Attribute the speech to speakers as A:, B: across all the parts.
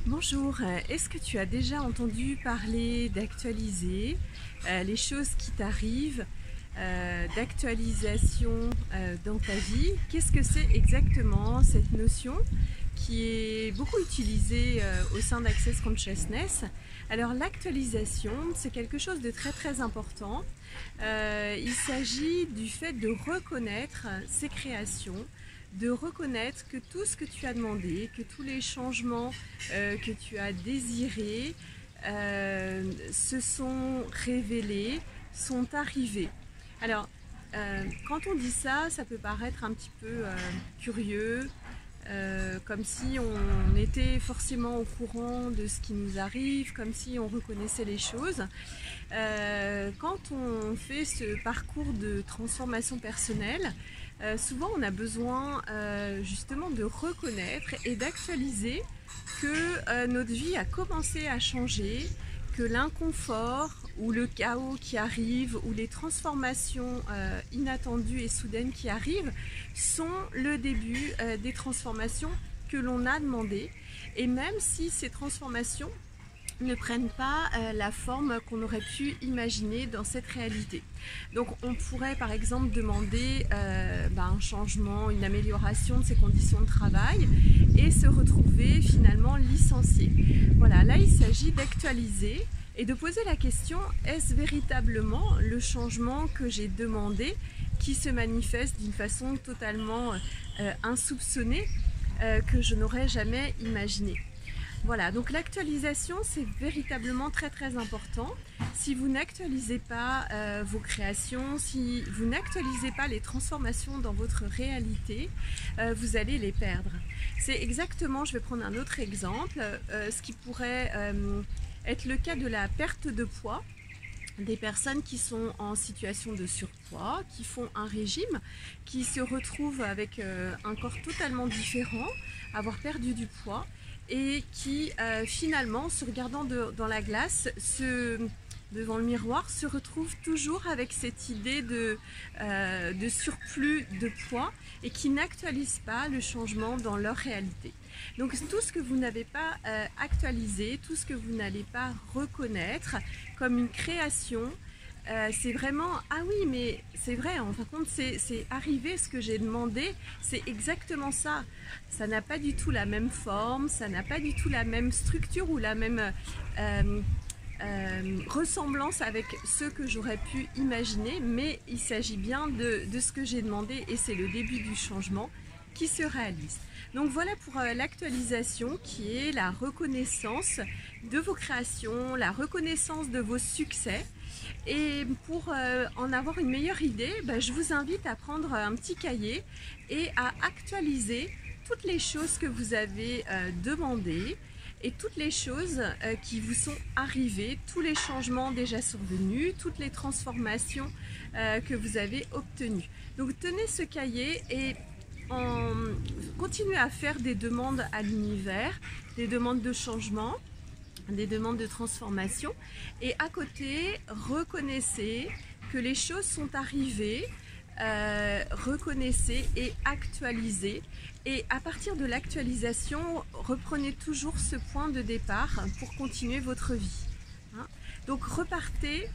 A: Bonjour, est-ce que tu as déjà entendu parler d'actualiser les choses qui t'arrivent, d'actualisation dans ta vie? Qu'est-ce que c'est exactement cette notion qui est beaucoup utilisée au sein d'Access Consciousness? Alors l'actualisation, c'est quelque chose de très très important. Il s'agit du fait de reconnaître ses créations, de reconnaître que tout ce que tu as demandé, que tous les changements que tu as désirés se sont révélés, sont arrivés. Alors, quand on dit ça, ça peut paraître un petit peu curieux, comme si on était forcément au courant de ce qui nous arrive, comme si on reconnaissait les choses. Quand on fait ce parcours de transformation personnelle, souvent on a besoin justement de reconnaître et d'actualiser que notre vie a commencé à changer, que l'inconfort ou le chaos qui arrive ou les transformations inattendues et soudaines qui arrivent sont le début des transformations que l'on a demandées. Et même si ces transformations ne prennent pas la forme qu'on aurait pu imaginer dans cette réalité. Donc on pourrait par exemple demander un changement, une amélioration de ses conditions de travail et se retrouver finalement licencié. Voilà, là il s'agit d'actualiser et de poser la question, est-ce véritablement le changement que j'ai demandé qui se manifeste d'une façon totalement insoupçonnée que je n'aurais jamais imaginé? Voilà, donc l'actualisation c'est véritablement très très important. Si vous n'actualisez pas vos créations, si vous n'actualisez pas les transformations dans votre réalité, vous allez les perdre. C'est exactement, je vais prendre un autre exemple, ce qui pourrait être le cas de la perte de poids. Des personnes qui sont en situation de surpoids, qui font un régime, qui se retrouvent avec un corps totalement différent, avoir perdu du poids et qui finalement, se regardant dans la glace, devant le miroir, se retrouvent toujours avec cette idée de surplus de poids et qui n'actualisent pas le changement dans leur réalité. Donc tout ce que vous n'avez pas actualisé, tout ce que vous n'allez pas reconnaître comme une création, c'est vraiment, ah oui mais c'est vrai, en fin de compte c'est arrivé ce que j'ai demandé, c'est exactement ça. Ça n'a pas du tout la même forme, ça n'a pas du tout la même structure ou la même ressemblance avec ce que j'aurais pu imaginer, mais il s'agit bien de ce que j'ai demandé et c'est le début du changement qui se réalise. Donc voilà pour l'actualisation qui est la reconnaissance de vos créations, la reconnaissance de vos succès. Et pour en avoir une meilleure idée, je vous invite à prendre un petit cahier et à actualiser toutes les choses que vous avez demandées et toutes les choses qui vous sont arrivées, tous les changements déjà survenus, toutes les transformations que vous avez obtenues. Donc tenez ce cahier et continuez à faire des demandes à l'univers, des demandes de changement, des demandes de transformation et à côté reconnaissez que les choses sont arrivées, reconnaissez et actualisez, et à partir de l'actualisation reprenez toujours ce point de départ pour continuer votre vie. Donc repartez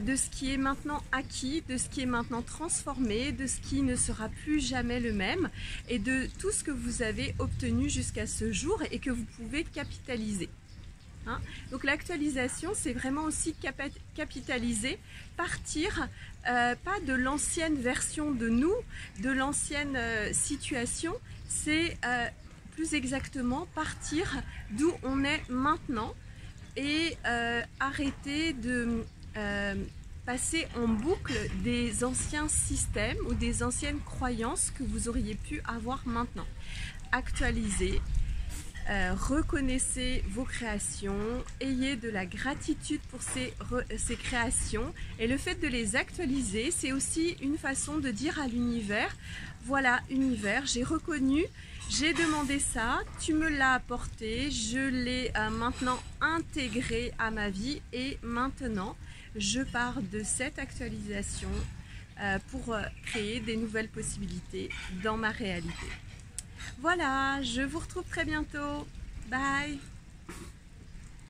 A: de ce qui est maintenant acquis, de ce qui est maintenant transformé, de ce qui ne sera plus jamais le même et de tout ce que vous avez obtenu jusqu'à ce jour et que vous pouvez capitaliser. Donc l'actualisation, c'est vraiment aussi capitaliser, partir pas de l'ancienne version de nous, de l'ancienne situation, c'est plus exactement partir d'où on est maintenant et arrêter de passer en boucle des anciens systèmes ou des anciennes croyances que vous auriez pu avoir maintenant. Actualiser. Reconnaissez vos créations, ayez de la gratitude pour ces créations et le fait de les actualiser, c'est aussi une façon de dire à l'univers, voilà univers, j'ai reconnu, j'ai demandé ça, tu me l'as apporté, je l'ai maintenant intégré à ma vie et maintenant je pars de cette actualisation pour créer des nouvelles possibilités dans ma réalité. Voilà, je vous retrouve très bientôt. Bye!